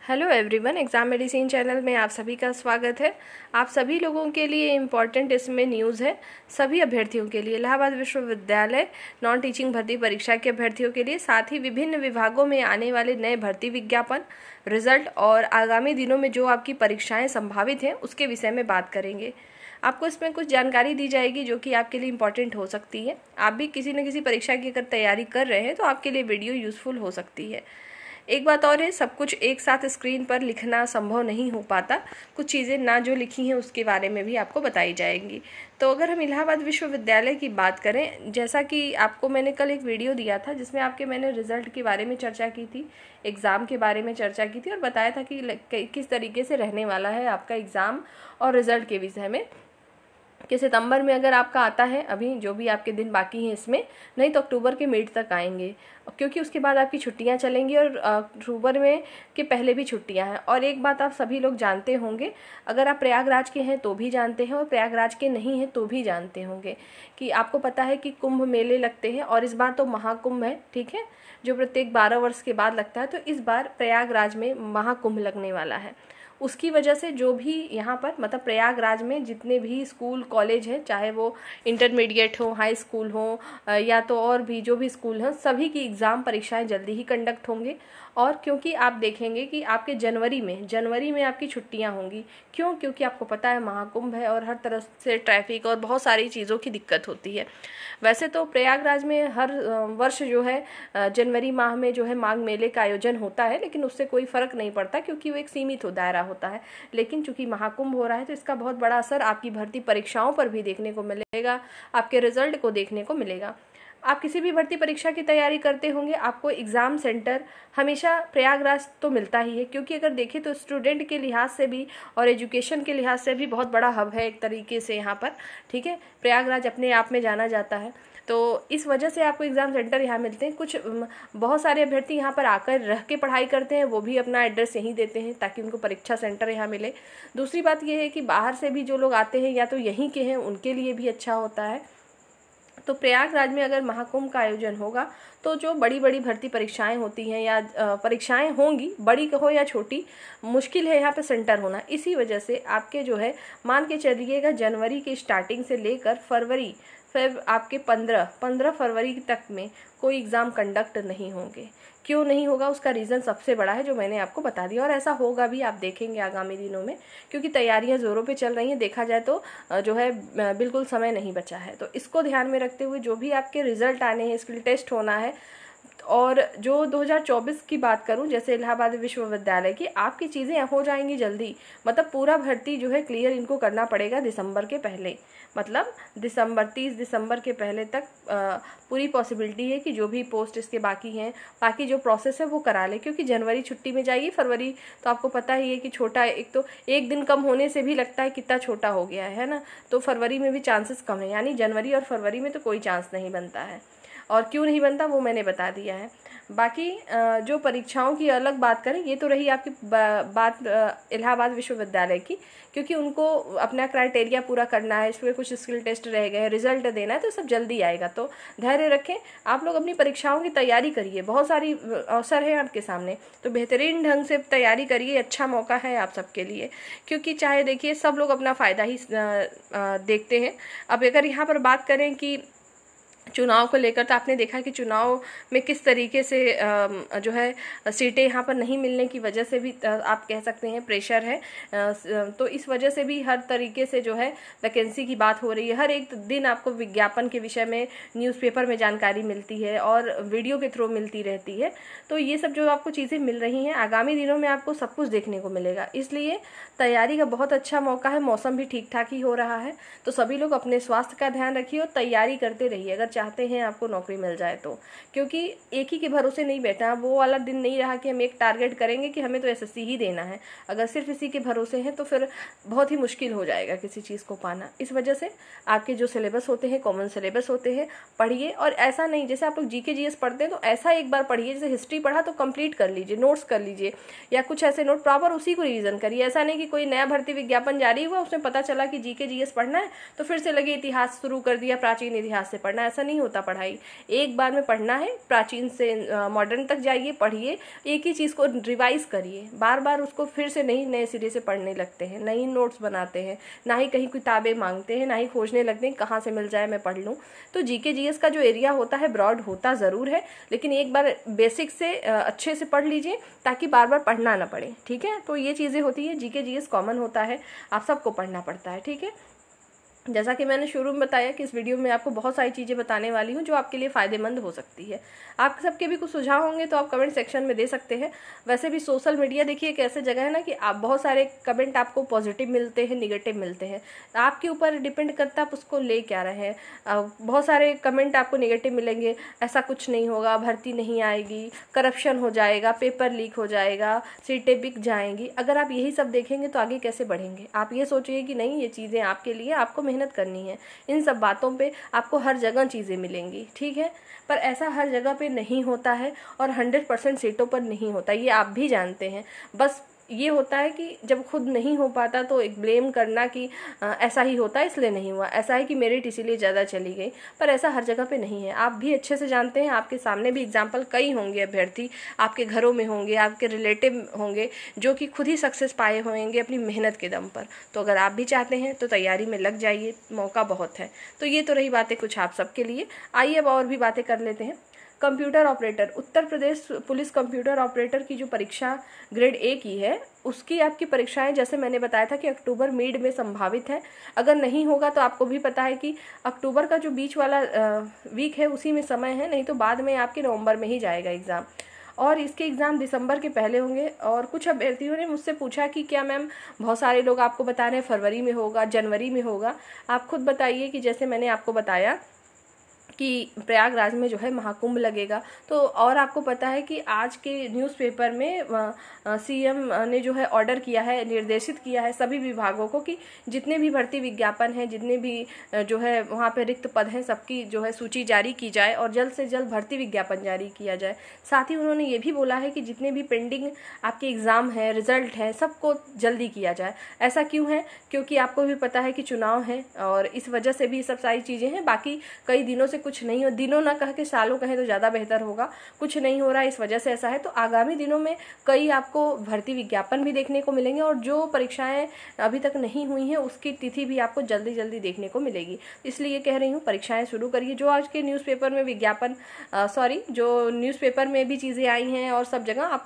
Hello everyone, exam medicine channel में आप सभी का स्वागत है। आप सभी लोगों के लिए इम्पॉर्टेंट इसमें न्यूज़ है। सभी अभ्यर्थियों के लिए, इलाहाबाद विश्वविद्यालय नॉन टीचिंग भर्ती परीक्षा के अभ्यर्थियों के लिए, साथ ही विभिन्न विभागों में आने वाले नए भर्ती विज्ञापन, रिजल्ट और आगामी दिनों में जो आपकी परीक्षाएँ संभावित हैं उसके विषय में बात करेंगे। आपको इसमें कुछ जानकारी दी जाएगी जो कि आपके लिए इम्पॉर्टेंट हो सकती है। आप भी किसी न किसी परीक्षा की अगर तैयारी कर रहे हैं तो आपके लिए वीडियो यूज़फुल हो सकती है। एक बात और है, सब कुछ एक साथ स्क्रीन पर लिखना संभव नहीं हो पाता। कुछ चीज़ें ना जो लिखी हैं उसके बारे में भी आपको बताई जाएंगी। तो अगर हम इलाहाबाद विश्वविद्यालय की बात करें, जैसा कि आपको मैंने कल एक वीडियो दिया था जिसमें मैंने रिज़ल्ट के बारे में चर्चा की थी, एग्ज़ाम के बारे में चर्चा की थी और बताया था कि किस तरीके से रहने वाला है आपका एग्ज़ाम और रिज़ल्ट के विषय में, कि सितंबर में अगर आपका आता है, अभी जो भी आपके दिन बाकी हैं इसमें, नहीं तो अक्टूबर के मिड तक आएंगे, क्योंकि उसके बाद आपकी छुट्टियां चलेंगी और अक्टूबर में के पहले भी छुट्टियां हैं। और एक बात आप सभी लोग जानते होंगे, अगर आप प्रयागराज के हैं तो भी जानते हैं और प्रयागराज के नहीं हैं तो भी जानते होंगे, कि आपको पता है कि कुंभ मेले लगते हैं और इस बार तो महाकुंभ है, ठीक है, जो प्रत्येक 12 वर्ष के बाद लगता है। तो इस बार प्रयागराज में महाकुंभ लगने वाला है। उसकी वजह से जो भी यहाँ पर मतलब प्रयागराज में जितने भी स्कूल कॉलेज हैं, चाहे वो इंटरमीडिएट हो, हाई स्कूल हो या तो और भी जो भी स्कूल हैं, सभी की एग्ज़ाम परीक्षाएं जल्दी ही कंडक्ट होंगे। और क्योंकि आप देखेंगे कि आपके जनवरी में आपकी छुट्टियां होंगी। क्यों? क्योंकि आपको पता है महाकुंभ है और हर तरह से ट्रैफिक और बहुत सारी चीज़ों की दिक्कत होती है। वैसे तो प्रयागराज में हर वर्ष जो है जनवरी माह में जो है माघ मेले का आयोजन होता है, लेकिन उससे कोई फ़र्क नहीं पड़ता क्योंकि वो एक सीमित दायरा होता है। लेकिन चूंकि महाकुंभ हो रहा है तो इसका बहुत बड़ा असर आपकी भर्ती परीक्षाओं पर भी देखने को मिलेगा, आपके रिजल्ट को देखने को मिलेगा। आप किसी भी भर्ती परीक्षा की तैयारी करते होंगे, आपको एग्ज़ाम सेंटर हमेशा प्रयागराज तो मिलता ही है, क्योंकि अगर देखें तो स्टूडेंट के लिहाज से भी और एजुकेशन के लिहाज से भी बहुत बड़ा हब है एक तरीके से यहाँ पर, ठीक है। प्रयागराज अपने आप में जाना जाता है, तो इस वजह से आपको एग्ज़ाम सेंटर यहाँ मिलते हैं। कुछ बहुत सारे अभ्यर्थी यहाँ पर आकर रह के पढ़ाई करते हैं, वो भी अपना एड्रेस यहीं देते हैं ताकि उनको परीक्षा सेंटर यहाँ मिले। दूसरी बात ये है कि बाहर से भी जो लोग आते हैं या तो यहीं के हैं, उनके लिए भी अच्छा होता है। तो प्रयागराज में अगर महाकुंभ का आयोजन होगा तो जो बड़ी बड़ी भर्ती परीक्षाएं होती हैं या परीक्षाएं होंगी, बड़ी हो या छोटी, मुश्किल है यहाँ पे सेंटर होना। इसी वजह से आपके जो है मान के चलिएगा जनवरी की स्टार्टिंग से लेकर फरवरी, फिर आपके 15 फरवरी तक में कोई एग्ज़ाम कंडक्ट नहीं होंगे। क्यों नहीं होगा? उसका रीज़न सबसे बड़ा है जो मैंने आपको बता दिया, और ऐसा होगा भी, आप देखेंगे आगामी दिनों में, क्योंकि तैयारियां ज़ोरों पे चल रही हैं। देखा जाए तो जो है बिल्कुल समय नहीं बचा है। तो इसको ध्यान में रखते हुए जो भी आपके रिजल्ट आने हैं, स्किल टेस्ट होना है, और जो 2024 की बात करूं, जैसे इलाहाबाद विश्वविद्यालय की, आपकी चीज़ें हो जाएंगी जल्दी। मतलब पूरा भर्ती जो है क्लियर इनको करना पड़ेगा दिसंबर के पहले, मतलब 30 दिसंबर के पहले तक पूरी पॉसिबिलिटी है कि जो भी पोस्ट इसके बाकी हैं, बाकी जो प्रोसेस है वो करा ले, क्योंकि जनवरी छुट्टी में जाएगी। फरवरी तो आपको पता ही है कि छोटा, एक तो एक दिन कम होने से भी लगता है कितना छोटा हो गया है ना। तो फरवरी में भी चांसेस कम है, यानी जनवरी और फरवरी में तो कोई चांस नहीं बनता है। और क्यों नहीं बनता वो मैंने बता दिया है। बाकी जो परीक्षाओं की अलग बात करें, ये तो रही आपकी बात इलाहाबाद विश्वविद्यालय की, क्योंकि उनको अपना क्राइटेरिया पूरा करना है, इसमें कुछ स्किल टेस्ट रह गए, रिजल्ट देना है, तो सब जल्दी आएगा। तो धैर्य रखें, आप लोग अपनी परीक्षाओं की तैयारी करिए, बहुत सारी अवसर है आपके सामने, तो बेहतरीन ढंग से तैयारी करिए। अच्छा मौका है आप सबके लिए, क्योंकि चाहे देखिए सब लोग अपना फ़ायदा ही देखते हैं। अब अगर यहाँ पर बात करें कि चुनाव को लेकर, तो आपने देखा कि चुनाव में किस तरीके से जो है सीटें यहाँ पर नहीं मिलने की वजह से भी आप कह सकते हैं प्रेशर है। तो इस वजह से भी हर तरीके से जो है वैकेंसी की बात हो रही है। हर एक दिन आपको विज्ञापन के विषय में न्यूज़पेपर में जानकारी मिलती है और वीडियो के थ्रू मिलती रहती है। तो ये सब जो आपको चीज़ें मिल रही हैं, आगामी दिनों में आपको सब कुछ देखने को मिलेगा। इसलिए तैयारी का बहुत अच्छा मौका है। मौसम भी ठीक ठाक ही हो रहा है, तो सभी लोग अपने स्वास्थ्य का ध्यान रखिए और तैयारी करते रहिए अगर चाहते हैं आपको नौकरी मिल जाए तो। क्योंकि एक ही के भरोसे नहीं बैठा, वो वाला दिन नहीं रहा कि हम एक टारगेट करेंगे कि हमें तो एसएससी ही देना है। अगर सिर्फ इसी के भरोसे हैं तो फिर बहुत ही मुश्किल हो जाएगा किसी चीज़ को पाना। इस वजह से आपके जो सिलेबस होते हैं, कॉमन सिलेबस होते हैं, पढ़िए। और ऐसा नहीं, जैसे आप लोग जीके जीएस पढ़ते हैं तो ऐसा एक बार पढ़िए, जैसे हिस्ट्री पढ़ा तो कंप्लीट कर लीजिए, नोट्स कर लीजिए, या कुछ ऐसे नोट प्रॉपर उसी को रिवीजन करिए। ऐसा नहीं कि कोई नया भर्ती विज्ञापन जारी हुआ, उसमें पता चला कि जीके जीएस पढ़ना है तो फिर से लगे इतिहास शुरू कर दिया, प्राचीन इतिहास से पढ़ना। ऐसा नहीं होता पढ़ाई। एक बार में पढ़ना है, प्राचीन से मॉडर्न तक जाइए, पढ़िए, एक ही चीज़ को रिवाइज करिए, बार बार उसको फिर से नहीं नए सिरे से पढ़ने लगते हैं, नहीं नोट्स बनाते हैं, ना ही कहीं किताबें मांगते हैं, ना ही खोजने लगते हैं कहाँ से मिल जाए मैं पढ़ लूँ। तो जीके जीएस का जो एरिया होता है ब्रॉड होता ज़रूर है, लेकिन एक बार बेसिक से अच्छे से पढ़ लीजिए ताकि बार बार पढ़ना ना पड़े। ठीक है, तो ये चीज़ें होती है। जीके जीएस कॉमन होता है, आप सबको पढ़ना पड़ता है। ठीक है, जैसा कि मैंने शुरू में बताया कि इस वीडियो में आपको बहुत सारी चीज़ें बताने वाली हूँ जो आपके लिए फ़ायदेमंद हो सकती है। आप सबके भी कुछ सुझाव होंगे तो आप कमेंट सेक्शन में दे सकते हैं। वैसे भी सोशल मीडिया देखिए एक ऐसे जगह है ना कि आप बहुत सारे कमेंट आपको पॉजिटिव मिलते हैं, निगेटिव मिलते हैं, आपके ऊपर डिपेंड करता है आप उसको ले क्या रहे हैं। बहुत सारे कमेंट आपको निगेटिव मिलेंगे, ऐसा कुछ नहीं होगा, भर्ती नहीं आएगी, करप्शन हो जाएगा, पेपर लीक हो जाएगा, सीटें बिक जाएंगी। अगर आप यही सब देखेंगे तो आगे कैसे बढ़ेंगे। आप ये सोचिए कि नहीं, ये चीज़ें आपके लिए, आपको मेहनत करनी है, इन सब बातों पे आपको हर जगह चीज़ें मिलेंगी। ठीक है, पर ऐसा हर जगह पे नहीं होता है और 100% सीटों पर नहीं होता, ये आप भी जानते हैं। बस ये होता है कि जब खुद नहीं हो पाता तो एक ब्लेम करना कि ऐसा ही होता है इसलिए नहीं हुआ, ऐसा है कि मेरिट इसीलिए ज़्यादा चली गई, पर ऐसा हर जगह पे नहीं है। आप भी अच्छे से जानते हैं, आपके सामने भी एग्जाम्पल कई होंगे अभ्यर्थी, आपके घरों में होंगे, आपके रिलेटिव होंगे जो कि खुद ही सक्सेस पाए होंगे अपनी मेहनत के दम पर। तो अगर आप भी चाहते हैं तो तैयारी में लग जाइए, मौका बहुत है। तो ये तो रही बातें कुछ आप सबके लिए। आइए अब और भी बातें कर लेते हैं। Computer operator, Uttar Pradesh police computer operator की जो परीक्षा ग्रेड ए की है, उसकी आपकी परीक्षाएं जैसे मैंने बताया था कि अक्टूबर मिड में संभावित है। अगर नहीं होगा तो आपको भी पता है कि अक्टूबर का जो बीच वाला वीक है उसी में समय है, नहीं तो बाद में आपके नवंबर में ही जाएगा एग्ज़ाम। और इसके एग्ज़ाम दिसंबर के पहले होंगे। और कुछ अभ्यर्थियों ने मुझसे पूछा कि क्या मैम, बहुत सारे लोग आपको बता रहे हैं फरवरी में होगा, जनवरी में होगा, आप खुद बताइए कि जैसे मैंने आपको बताया कि प्रयागराज में जो है महाकुंभ लगेगा। तो और आपको पता है कि आज के न्यूज़पेपर में सीएम ने जो है ऑर्डर किया है, निर्देशित किया है सभी विभागों को कि जितने भी भर्ती विज्ञापन हैं, जितने भी जो है वहाँ पे रिक्त पद हैं, सबकी जो है सूची जारी की जाए और जल्द से जल्द भर्ती विज्ञापन जारी किया जाए। साथ ही उन्होंने ये भी बोला है कि जितने भी पेंडिंग आपके एग्ज़ाम है, रिजल्ट है, सबको जल्दी किया जाए। ऐसा क्यों है? क्योंकि आपको भी पता है कि चुनाव है और इस वजह से भी सब सारी चीज़ें हैं। बाकी कई दिनों से कुछ नहीं हो, दिनों ना कह के सालों कहें तो ज़्यादा बेहतर होगा, कुछ नहीं हो रहा है, इस वजह से ऐसा है। तो आगामी दिनों में कई आपको भर्ती विज्ञापन भी देखने को मिलेंगे और जो परीक्षाएं अभी तक नहीं हुई हैं उसकी तिथि भी आपको जल्दी जल्दी देखने को मिलेगी। इसलिए कह रही हूँ परीक्षाएं शुरू करिए। जो आज के न्यूज़पेपर में विज्ञापन जो न्यूज़पेपर में भी चीज़ें आई हैं और सब जगह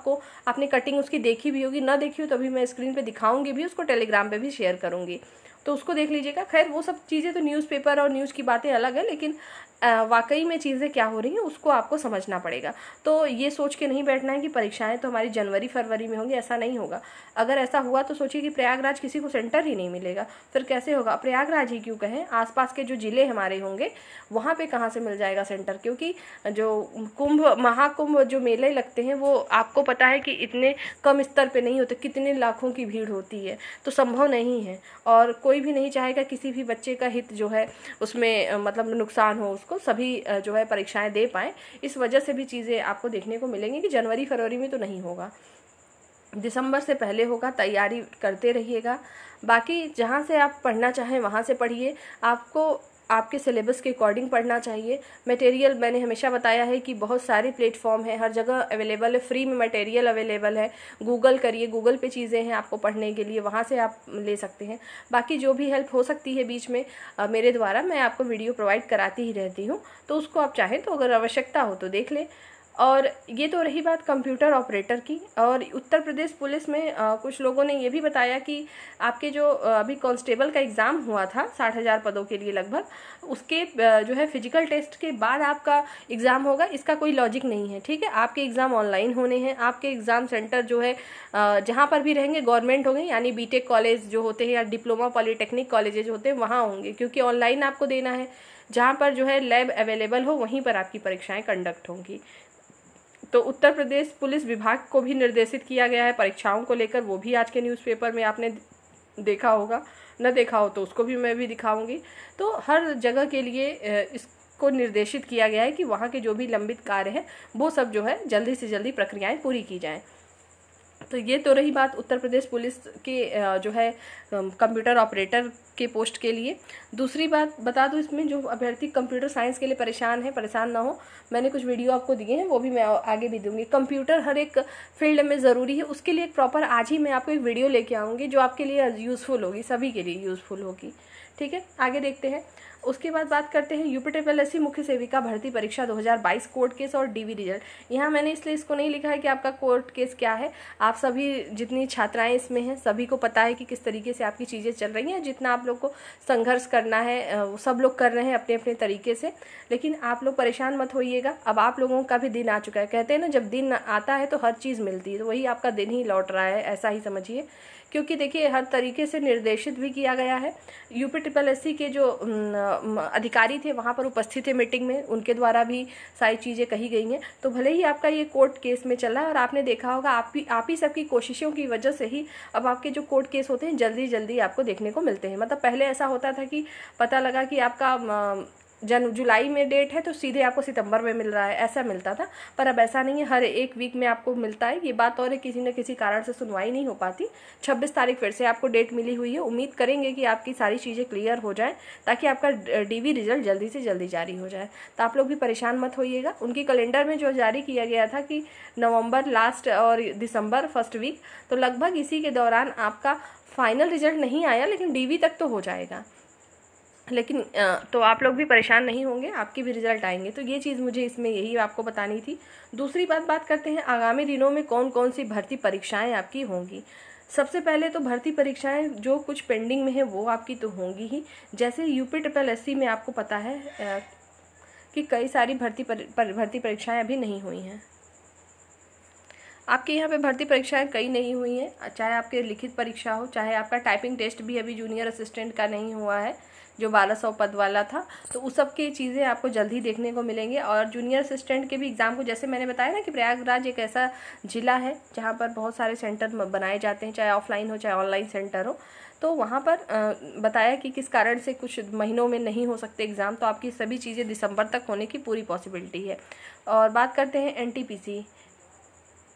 आपने कटिंग उसकी देखी भी होगी, ना देखी हो तो अभी मैं स्क्रीन पर दिखाऊंगी भी, उसको टेलीग्राम पर भी शेयर करूँगी, तो उसको देख लीजिएगा। खैर वो सब चीज़ें तो न्यूज़पेपर और न्यूज़ की बातें अलग है, लेकिन वाकई में चीज़ें क्या हो रही हैं उसको आपको समझना पड़ेगा। तो ये सोच के नहीं बैठना है कि परीक्षाएं तो हमारी जनवरी फरवरी में होंगी, ऐसा नहीं होगा। अगर ऐसा हुआ तो सोचिए कि प्रयागराज किसी को सेंटर ही नहीं मिलेगा, फिर कैसे होगा। प्रयागराज ही क्यों कहें, आसपास के जो ज़िले हमारे होंगे वहाँ पे कहाँ से मिल जाएगा सेंटर, क्योंकि जो महाकुंभ जो मेले लगते हैं वो आपको पता है कि इतने कम स्तर पे नहीं होते, कितने लाखों की भीड़ होती है, तो संभव नहीं है। और कोई भी नहीं चाहेगा किसी भी बच्चे का हित जो है उसमें मतलब नुकसान हो, उसको सभी जो है परीक्षाएं दे पाएँ। इस वजह से भी चीज़ें आपको देखने को मिलेंगी कि जनवरी फरवरी में तो नहीं होगा, दिसंबर से पहले होगा। तैयारी करते रहिएगा। बाकी जहाँ से आप पढ़ना चाहें वहाँ से पढ़िए, आपको आपके सिलेबस के अकॉर्डिंग पढ़ना चाहिए। मटेरियल मैंने हमेशा बताया है कि बहुत सारे प्लेटफॉर्म हैं, हर जगह अवेलेबल है, फ्री में मटेरियल अवेलेबल है। गूगल करिए, गूगल पे चीज़ें हैं आपको पढ़ने के लिए, वहाँ से आप ले सकते हैं। बाकी जो भी हेल्प हो सकती है बीच में मेरे द्वारा, मैं आपको वीडियो प्रोवाइड कराती ही रहती हूँ, तो उसको आप चाहें तो अगर आवश्यकता हो तो देख लें। और ये तो रही बात कंप्यूटर ऑपरेटर की। और उत्तर प्रदेश पुलिस में कुछ लोगों ने ये भी बताया कि आपके जो अभी कांस्टेबल का एग्ज़ाम हुआ था 60,000 पदों के लिए लगभग, उसके जो है फिजिकल टेस्ट के बाद आपका एग्ज़ाम होगा। इसका कोई लॉजिक नहीं है, ठीक है। आपके एग्ज़ाम ऑनलाइन होने हैं, आपके एग्ज़ाम सेंटर जो है जहाँ पर भी रहेंगे गवर्नमेंट होंगे, यानी बीटेक कॉलेज जो होते हैं या डिप्लोमा पॉलीटेक्निक कॉलेजेज होते हैं वहाँ होंगे, क्योंकि ऑनलाइन आपको देना है। जहाँ पर जो है लैब अवेलेबल हो वहीं पर आपकी परीक्षाएँ कंडक्ट होंगी। तो उत्तर प्रदेश पुलिस विभाग को भी निर्देशित किया गया है परीक्षाओं को लेकर, वो भी आज के न्यूज़पेपर में आपने देखा होगा, न देखा हो तो उसको भी मैं भी दिखाऊंगी। तो हर जगह के लिए इसको निर्देशित किया गया है कि वहाँ के जो भी लंबित कार्य हैं वो सब जो है जल्दी से जल्दी प्रक्रियाएं पूरी की जाएं। तो ये तो रही बात उत्तर प्रदेश पुलिस के जो है कंप्यूटर ऑपरेटर के पोस्ट के लिए। दूसरी बात बता दूं, इसमें जो अभ्यर्थी कंप्यूटर साइंस के लिए परेशान है, परेशान ना हो, मैंने कुछ वीडियो आपको दिए हैं, वो भी मैं आगे भी दूंगी। कंप्यूटर हर एक फील्ड में ज़रूरी है, उसके लिए एक प्रॉपर आज ही मैं आपको एक वीडियो लेके आऊँगी जो आपके लिए यूज़फुल होगी, सभी के लिए यूज़फुल होगी। ठीक है, आगे देखते हैं। उसके बाद बात करते हैं यूपीएससी मुख्य सेविका भर्ती परीक्षा 2022 कोर्ट केस और डीवी रिजल्ट। यहाँ मैंने इसलिए इसको नहीं लिखा है कि आपका कोर्ट केस क्या है, आप सभी जितनी छात्राएं इसमें हैं सभी को पता है कि किस तरीके से आपकी चीज़ें चल रही हैं, जितना आप लोग को संघर्ष करना है वो सब लोग कर रहे हैं अपने अपने तरीके से। लेकिन आप लोग परेशान मत होइएगा, अब आप लोगों का भी दिन आ चुका है। कहते हैं ना, जब दिन आता है तो हर चीज़ मिलती है, तो वही आपका दिन ही लौट रहा है, ऐसा ही समझिए। क्योंकि देखिए हर तरीके से निर्देशित भी किया गया है। यूपीएससी के जो अधिकारी थे वहाँ पर उपस्थित थे मीटिंग में, उनके द्वारा भी सारी चीज़ें कही गई हैं। तो भले ही आपका ये कोर्ट केस में चला है और आपने देखा होगा आप ही सबकी कोशिशों की वजह से ही अब आपके जो कोर्ट केस होते हैं जल्दी जल्दी आपको देखने को मिलते हैं। मतलब पहले ऐसा होता था कि पता लगा कि आपका जुलाई में डेट है तो सीधे आपको सितंबर में मिल रहा है, ऐसा मिलता था। पर अब ऐसा नहीं है, हर एक वीक में आपको मिलता है। ये बात और है, किसी न किसी कारण से सुनवाई नहीं हो पाती। 26 तारीख फिर से आपको डेट मिली हुई है। उम्मीद करेंगे कि आपकी सारी चीज़ें क्लियर हो जाएं ताकि आपका डीवी रिजल्ट जल्दी से जल्दी जारी हो जाए। तो आप लोग भी परेशान मत होइएगा। उनकी कैलेंडर में जो जारी किया गया था कि नवंबर लास्ट और दिसंबर फर्स्ट वीक, तो लगभग इसी के दौरान आपका फाइनल रिजल्ट नहीं आया लेकिन डीवी तक तो हो जाएगा। लेकिन तो आप लोग भी परेशान नहीं होंगे, आपकी भी रिजल्ट आएंगे। तो ये चीज़ मुझे इसमें यही आपको बतानी थी। दूसरी बात करते हैं आगामी दिनों में कौन कौन सी भर्ती परीक्षाएं आपकी होंगी। सबसे पहले तो भर्ती परीक्षाएं जो कुछ पेंडिंग में है वो आपकी तो होंगी ही। जैसे यूपीएससी में आपको पता है कि कई सारी भर्ती परीक्षाएं अभी नहीं हुई हैं। आपके यहाँ पे भर्ती परीक्षाएं कई नहीं हुई हैं, चाहे आपके लिखित परीक्षा हो, चाहे आपका टाइपिंग टेस्ट भी अभी जूनियर असिस्टेंट का नहीं हुआ है जो 1200 पद वाला था। तो उस सब की चीज़ें आपको जल्दी देखने को मिलेंगे। और जूनियर असिस्टेंट के भी एग्ज़ाम को, जैसे मैंने बताया ना कि प्रयागराज एक ऐसा ज़िला है जहाँ पर बहुत सारे सेंटर बनाए जाते हैं, चाहे ऑफलाइन हो चाहे ऑनलाइन सेंटर हो। तो वहाँ पर बताया कि किस कारण से कुछ महीनों में नहीं हो सकते एग्ज़ाम, तो आपकी सभी चीज़ें दिसंबर तक होने की पूरी पॉसिबिलिटी है। और बात करते हैं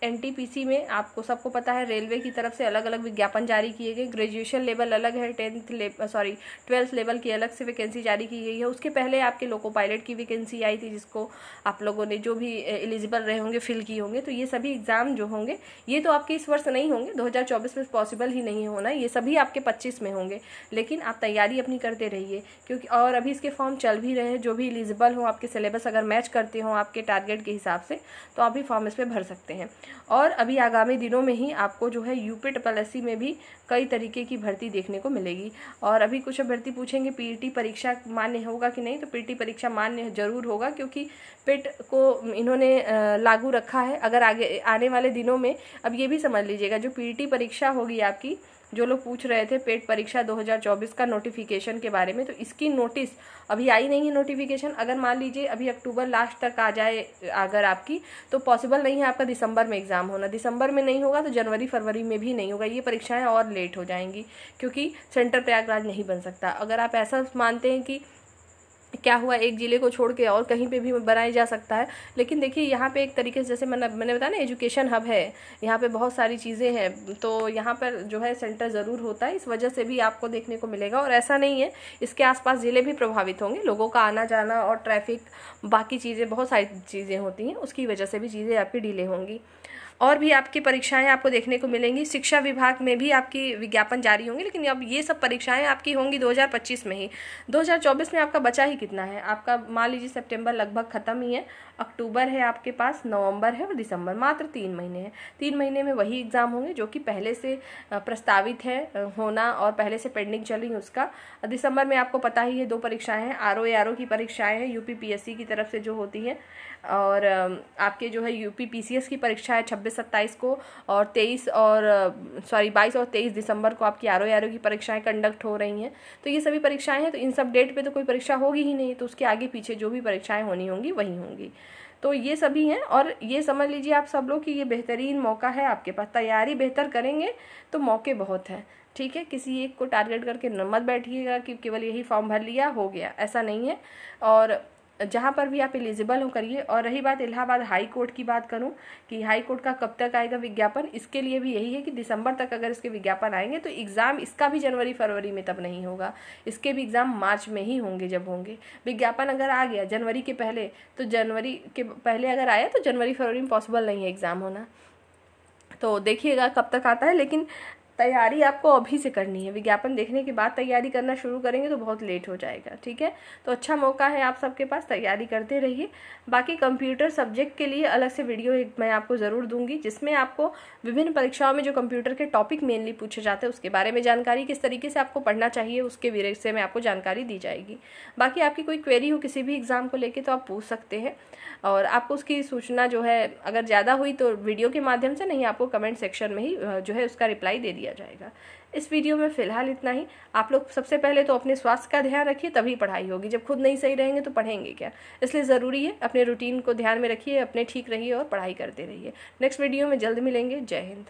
एनटीपीसी में आपको सबको पता है रेलवे की तरफ से अलग अलग विज्ञापन जारी किए गए। ग्रेजुएशन लेवल अलग है, 12th लेवल की अलग से वैकेंसी जारी की गई है। उसके पहले आपके लोको पायलट की वैकेंसी आई थी जिसको आप लोगों ने जो भी एलिजिबल रहे होंगे फिल किए होंगे। तो ये सभी एग्ज़ाम जो होंगे ये तो आपके इस वर्ष नहीं होंगे, 2024 में पॉसिबल ही नहीं होना, ये सभी आपके 25 में होंगे। लेकिन आप तैयारी अपनी करते रहिए क्योंकि और अभी इसके फॉर्म चल भी रहे हैं। जो भी एलिजिबल हो, आपके सिलेबस अगर मैच करते हो आपके टारगेट के हिसाब से, तो आप भी फॉर्म इस पर भर सकते हैं। और अभी आगामी दिनों में ही आपको जो है यूपीएससी में भी कई तरीके की भर्ती देखने को मिलेगी। और अभी कुछ अभ्यर्थी पूछेंगे पीईटी परीक्षा मान्य होगा कि नहीं, तो पीईटी परीक्षा मान्य जरूर होगा क्योंकि पेट को इन्होंने लागू रखा है। अगर आगे आने वाले दिनों में, अब ये भी समझ लीजिएगा, जो पीईटी परीक्षा होगी आपकी, जो लोग पूछ रहे थे पेट परीक्षा 2024 का नोटिफिकेशन के बारे में, तो इसकी नोटिस अभी आई नहीं है नोटिफिकेशन। अगर मान लीजिए अभी अक्टूबर लास्ट तक आ जाए अगर आपकी, तो पॉसिबल नहीं है आपका दिसंबर में एग्ज़ाम होना। दिसंबर में नहीं होगा तो जनवरी फरवरी में भी नहीं होगा। ये परीक्षाएं और लेट हो जाएंगी क्योंकि सेंटर प्रयागराज नहीं बन सकता। अगर आप ऐसा मानते हैं कि क्या हुआ एक ज़िले को छोड़ के और कहीं पे भी बनाया जा सकता है, लेकिन देखिए यहाँ पे एक तरीके से, जैसे मैंने बताया ना, एजुकेशन हब है, यहाँ पे बहुत सारी चीज़ें हैं, तो यहाँ पर जो है सेंटर ज़रूर होता है, इस वजह से भी आपको देखने को मिलेगा। और ऐसा नहीं है, इसके आसपास ज़िले भी प्रभावित होंगे, लोगों का आना जाना और ट्रैफिक, बाकी चीज़ें, बहुत सारी चीज़ें होती हैं, उसकी वजह से भी चीज़ें आपकी डिले होंगी। और भी आपकी परीक्षाएं आपको देखने को मिलेंगी। शिक्षा विभाग में भी आपकी विज्ञापन जारी होंगे, लेकिन अब ये सब परीक्षाएं आपकी होंगी 2025 में ही। 2024 में आपका बचा ही कितना है, आपका मान लीजिए सितंबर लगभग ख़त्म ही है, अक्टूबर है आपके पास, नवंबर है और दिसंबर, मात्र 3 महीने हैं। 3 महीने में वही एग्ज़ाम होंगे जो कि पहले से प्रस्तावित है होना और पहले से पेंडिंग चल रही है उसका। दिसंबर में आपको पता ही है 2 परीक्षाएं हैं, आरओ की परीक्षाएं हैं यूपीपीएससी की तरफ से जो होती हैं, और आपके जो है यूपीपीसीएस की परीक्षा है 26-27 को, और 22 और 23 दिसंबर को आपकी आरओ की परीक्षाएं कंडक्ट हो रही हैं। तो ये सभी परीक्षाएं हैं, तो इन सब डेट पे तो कोई परीक्षा होगी ही नहीं, तो उसके आगे पीछे जो भी परीक्षाएं होनी होंगी वही होंगी। तो ये सभी हैं, और ये समझ लीजिए आप सब लोग कि ये बेहतरीन मौका है आपके पास। तैयारी बेहतर करेंगे तो मौके बहुत हैं, ठीक है। किसी एक को टारगेट करके मत बैठिएगा कि केवल यही फॉर्म भर लिया हो गया, ऐसा नहीं है। और जहाँ पर भी आप एलिजिबल हो करिए। और रही बात इलाहाबाद हाई कोर्ट की बात करूँ कि हाई कोर्ट का कब तक आएगा विज्ञापन, इसके लिए भी यही है कि दिसंबर तक अगर इसके विज्ञापन आएंगे तो एग्ज़ाम इसका भी जनवरी फरवरी में तब नहीं होगा, इसके भी एग्ज़ाम मार्च में ही होंगे जब होंगे। विज्ञापन अगर आ गया जनवरी के पहले तो जनवरी के पहले अगर आया तो जनवरी फरवरी में पॉसिबल नहीं है एग्ज़ाम होना। तो देखिएगा कब तक आता है, लेकिन तैयारी आपको अभी से करनी है। विज्ञापन देखने के बाद तैयारी करना शुरू करेंगे तो बहुत लेट हो जाएगा, ठीक है। तो अच्छा मौका है आप सबके पास, तैयारी करते रहिए। बाकी कंप्यूटर सब्जेक्ट के लिए अलग से वीडियो एक मैं आपको ज़रूर दूंगी, जिसमें आपको विभिन्न परीक्षाओं में जो कंप्यूटर के टॉपिक मेनली पूछे जाते हैं उसके बारे में जानकारी, किस तरीके से आपको पढ़ना चाहिए उसके विषय में आपको जानकारी दी जाएगी। बाकी आपकी कोई क्वेरी हो किसी भी एग्ज़ाम को लेके तो आप पूछ सकते हैं, और आपको उसकी सूचना जो है अगर ज़्यादा हुई तो वीडियो के माध्यम से, नहीं आपको कमेंट सेक्शन में ही जो है उसका रिप्लाई दे दिया जाएगा। इस वीडियो में फ़िलहाल इतना ही। आप लोग सबसे पहले तो अपने स्वास्थ्य का ध्यान रखिए, तभी पढ़ाई होगी। जब खुद नहीं सही रहेंगे तो पढ़ेंगे क्या, इसलिए ज़रूरी है अपने रूटीन को ध्यान में रखिए, अपने ठीक रहिए और पढ़ाई करते रहिए। नेक्स्ट वीडियो में जल्द मिलेंगे। जय हिंद।